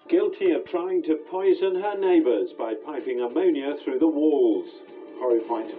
Guilty of trying to poison her neighbours by piping ammonia through the walls. Horrified.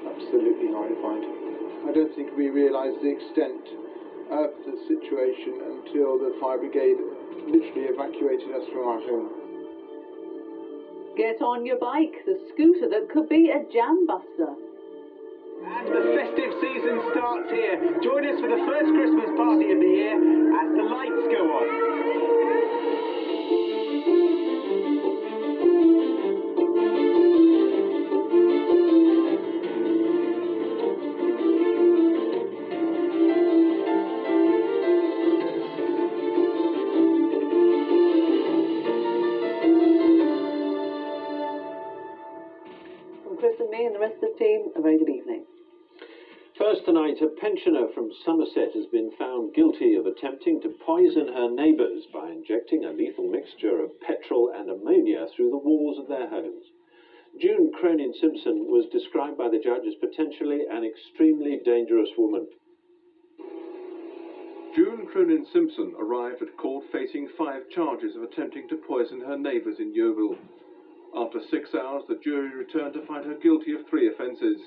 Absolutely horrified. I don't think we realised the extent of the situation until the fire brigade literally evacuated us from our home. Get on your bike, the scooter that could be a jam buster. And the festive season starts here. Join us for the first Christmas party of the year as the lights go on. From Chris and me and the rest of the team, a very good evening. First tonight, a pensioner from Somerset has been found guilty of attempting to poison her neighbours by injecting a lethal mixture of petrol and ammonia through the walls of their homes. June Cronin-Simpson was described by the judge as potentially an extremely dangerous woman. June Cronin-Simpson arrived at court facing 5 charges of attempting to poison her neighbours in Yeovil. After 6 hours, the jury returned to find her guilty of 3 offences.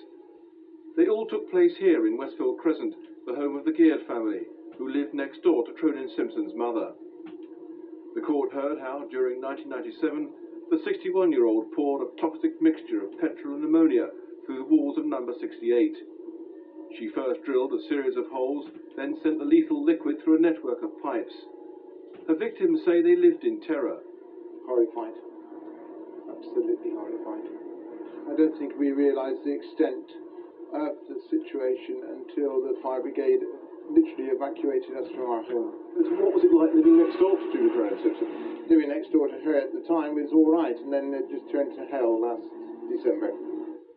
They all took place here in Westfield Crescent, the home of the Geard family, who lived next door to Cronin-Simpson's mother. The court heard how, during 1997, the 61-year-old poured a toxic mixture of petrol and ammonia through the walls of number 68. She first drilled a series of holes, then sent the lethal liquid through a network of pipes. Her victims say they lived in terror. Horrified. Absolutely horrified. I don't think we realised the extent of the situation until the fire brigade literally evacuated us from our home. So what was it like living next door to June Cronin-Simpson? Living next door to her at the time was all right, and then it just turned to hell last December.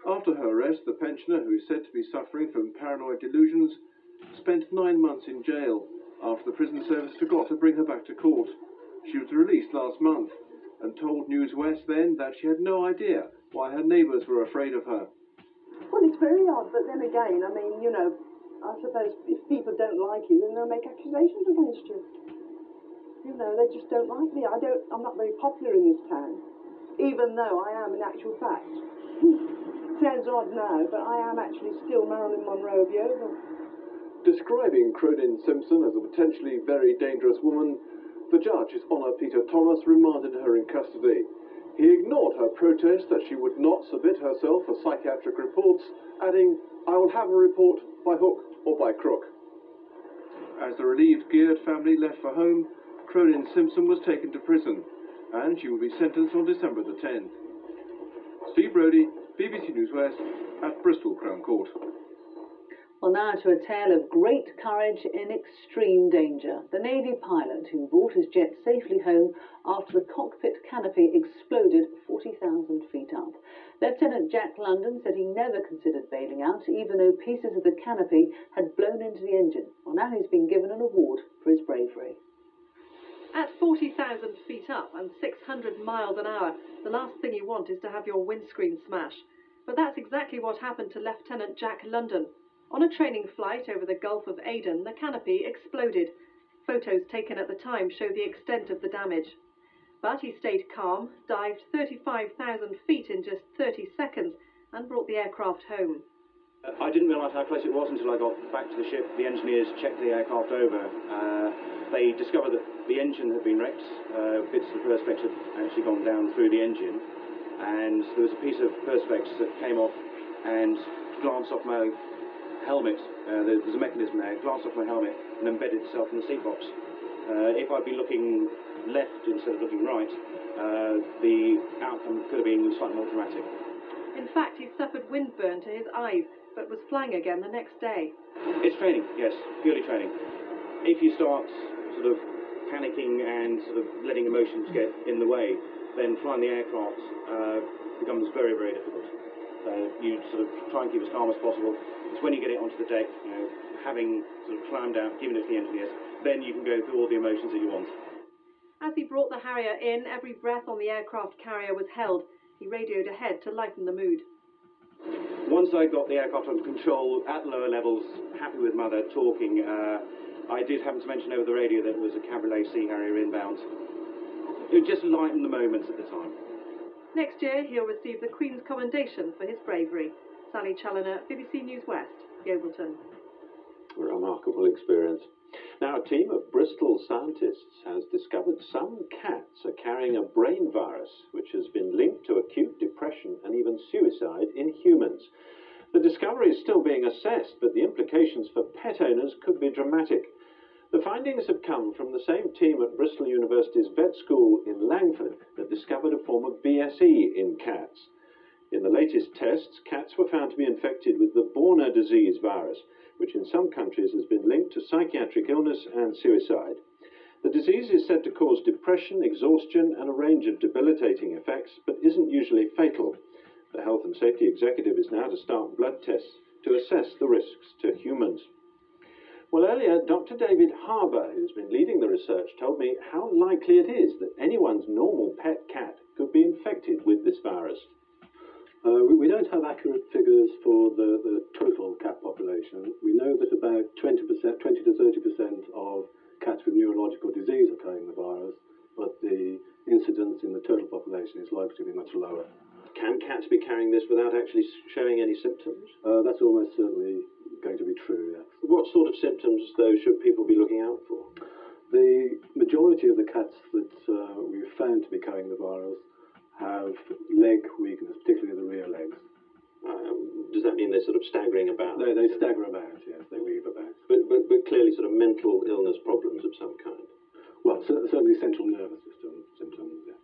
After her arrest, the pensioner, who is said to be suffering from paranoid delusions, spent 9 months in jail after the prison service forgot to bring her back to court. She was released last month and told News West then that she had no idea why her neighbours were afraid of her. Well, it's very odd, but then again, I mean, you know, I suppose if people don't like you, then they'll make accusations against you. You know, they just don't like me. I'm not very popular in this town, even though I am in actual fact. Sounds odd now, but I am actually still Marilyn Monroe of Yeovil. Describing Cronin-Simpson as a potentially very dangerous woman, the judge, His Honour Peter Thomas, remanded her in custody. He ignored her protest that she would not submit herself for psychiatric reports, adding, "I will have a report by hook or by crook." As the relieved Geard family left for home, Cronin-Simpson was taken to prison, and she will be sentenced on December the 10th. Steve Brodie, BBC News West, at Bristol Crown Court. Well, now to a tale of great courage in extreme danger. The Navy pilot who brought his jet safely home after the cockpit canopy exploded 40,000 feet up. Lieutenant Jack London said he never considered bailing out, even though pieces of the canopy had blown into the engine. Well, now he's been given an award for his bravery. At 40,000 feet up and 600 miles an hour, the last thing you want is to have your windscreen smash. But that's exactly what happened to Lieutenant Jack London. On a training flight over the Gulf of Aden, the canopy exploded. Photos taken at the time show the extent of the damage. But he stayed calm, dived 35,000 feet in just 30 seconds, and brought the aircraft home. I didn't realise how close it was until I got back to the ship. The engineers checked the aircraft over. They discovered that the engine had been wrecked. Bits of the perspex had actually gone down through the engine. And there was a piece of perspex that came off and glanced off my helmet. There's a mechanism there, glanced off my helmet and embedded itself in the seat box. If I'd been looking left instead of looking right, the outcome could have been slightly more dramatic. In fact, he suffered windburn to his eyes, but was flying again the next day. It's training, yes, purely training. If you start sort of panicking and sort of letting emotions get in the way, then flying the aircraft becomes very, very difficult. You sort of try and keep as calm as possible. It's when you get it onto the deck, you know, having sort of climbed out, given it to the engineers, then you can go through all the emotions that you want. As he brought the Harrier in, every breath on the aircraft carrier was held. He radioed ahead to lighten the mood. Once I got the aircraft under control at lower levels, happy with Mother, talking, I did happen to mention over the radio that it was a Cabriolet Sea Harrier inbound. It would just lighten the moments at the time. Next year, he'll receive the Queen's Commendation for his bravery. Sally Challoner, BBC News West, Yeovilton. A remarkable experience. Now, a team of Bristol scientists has discovered some cats are carrying a brain virus which has been linked to acute depression and even suicide in humans. The discovery is still being assessed, but the implications for pet owners could be dramatic. The findings have come from the same team at Bristol University's vet school in Langford that discovered a form of BSE in cats. In the latest tests, cats were found to be infected with the Borna disease virus, which in some countries has been linked to psychiatric illness and suicide. The disease is said to cause depression, exhaustion, and a range of debilitating effects, but isn't usually fatal. The Health and Safety Executive is now to start blood tests to assess the risks to humans. Well, earlier, Dr. David Harbour, who's been leading the research, told me how likely it is that anyone's normal pet cat could be infected with this virus. We don't have accurate figures for the total cat population. We know that about 20 to 30% of cats with neurological disease are carrying the virus, but the incidence in the total population is likely to be much lower. Can cats be carrying this without actually showing any symptoms? That's almost certainly going to be true, yes. What sort of symptoms, though, should people be looking out for? The majority of the cats that we've found to be carrying the virus have leg weakness, particularly the rear legs. Does that mean they're sort of staggering about? They stagger about, yes, they weave about. But clearly sort of mental illness problems of some kind? Well, certainly central nervous system symptoms, yeah.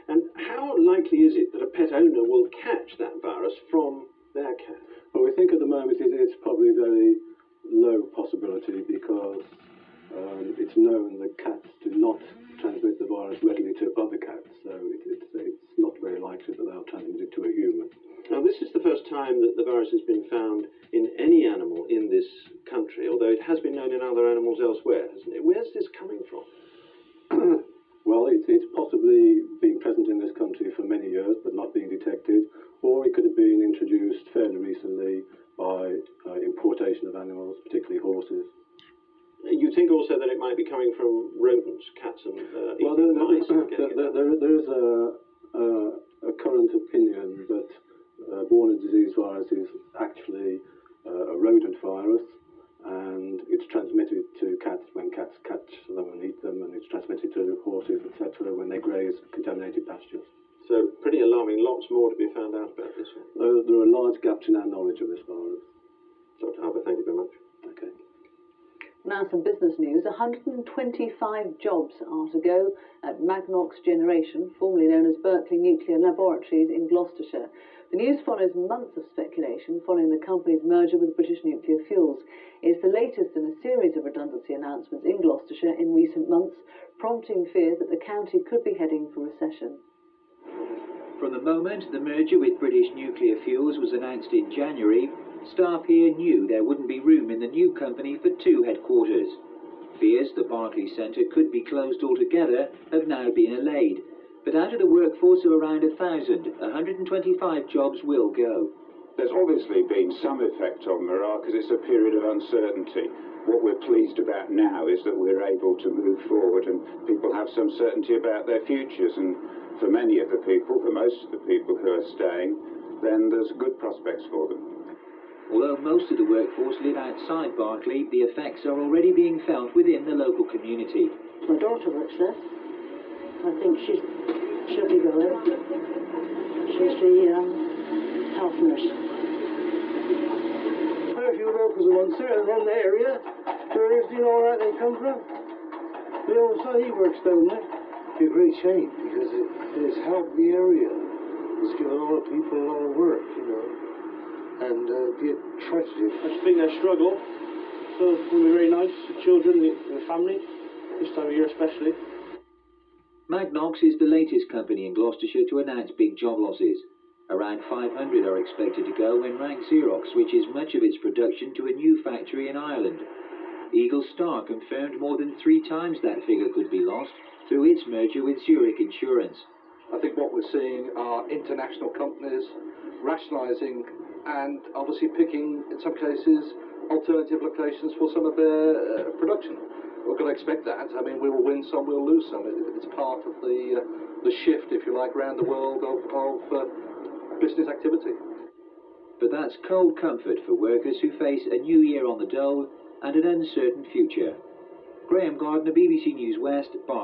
And how likely is it that a pet owner will catch that virus from their cat? Well, we think at the moment it's probably a very low possibility because it's known that cats do not transmit the virus readily to other cats, so it's not very likely that they'll transmit it to a human. Now, this is the first time that the virus has been found in any animal in this country, although it has been known in other animals elsewhere, hasn't it? Where's this coming from? Well, it's possibly been present in this country for many years, but not being detected, or it could have been introduced fairly recently by importation of animals, particularly horses. You think also that it might be coming from rodents, cats and well, mice? There is a current opinion that Borna disease virus is actually a rodent virus, and it's transmitted to cats when cats catch them and eat them, and it's transmitted to horses, etc., when they graze contaminated pastures. So, pretty alarming. Lots more to be found out about this one. There are large gaps in our knowledge of this virus. Dr. Harbour, thank you very much. Okay. Now some business news. 125 jobs are to go at Magnox Generation, formerly known as Berkeley Nuclear Laboratories in Gloucestershire. The news follows months of speculation following the company's merger with British Nuclear Fuels. It's the latest in a series of redundancy announcements in Gloucestershire in recent months, prompting fears that the county could be heading for recession. From the moment the merger with British Nuclear Fuels was announced in January, staff here knew there wouldn't be room in the new company for two headquarters. Fears the Barclays Centre could be closed altogether have now been allayed. But out of the workforce of around 1,000, 125 jobs will go. There's obviously been some effect on morale because it's a period of uncertainty. What we're pleased about now is that we're able to move forward and people have some certainty about their futures, and for many of the people, for most of the people who are staying, then there's good prospects for them. Although most of the workforce live outside Barclay, the effects are already being felt within the local community. My daughter works there. I think she'll be going. She's the health nurse. Quite a few locals once there around the area. Tourists, you know where they come from. The old son, he works down there. It's a great shame because it has helped the area. It's given a lot of people a lot of work, you know. And be a tragedy. It's been a struggle. So it's going to be very nice. The children, the family, this time of year especially. Magnox is the latest company in Gloucestershire to announce big job losses. Around 500 are expected to go when Rank Xerox switches much of its production to a new factory in Ireland. Eagle Star confirmed more than 3 times that figure could be lost through its merger with Zurich Insurance. I think what we're seeing are international companies rationalising and obviously picking, in some cases, alternative locations for some of their production. we've got to expect that. I mean, we will win some, we'll lose some. It's part of the shift, if you like, around the world of business activity. But that's cold comfort for workers who face a new year on the dole and an uncertain future. Graham Gardner, BBC News West, Berkshire.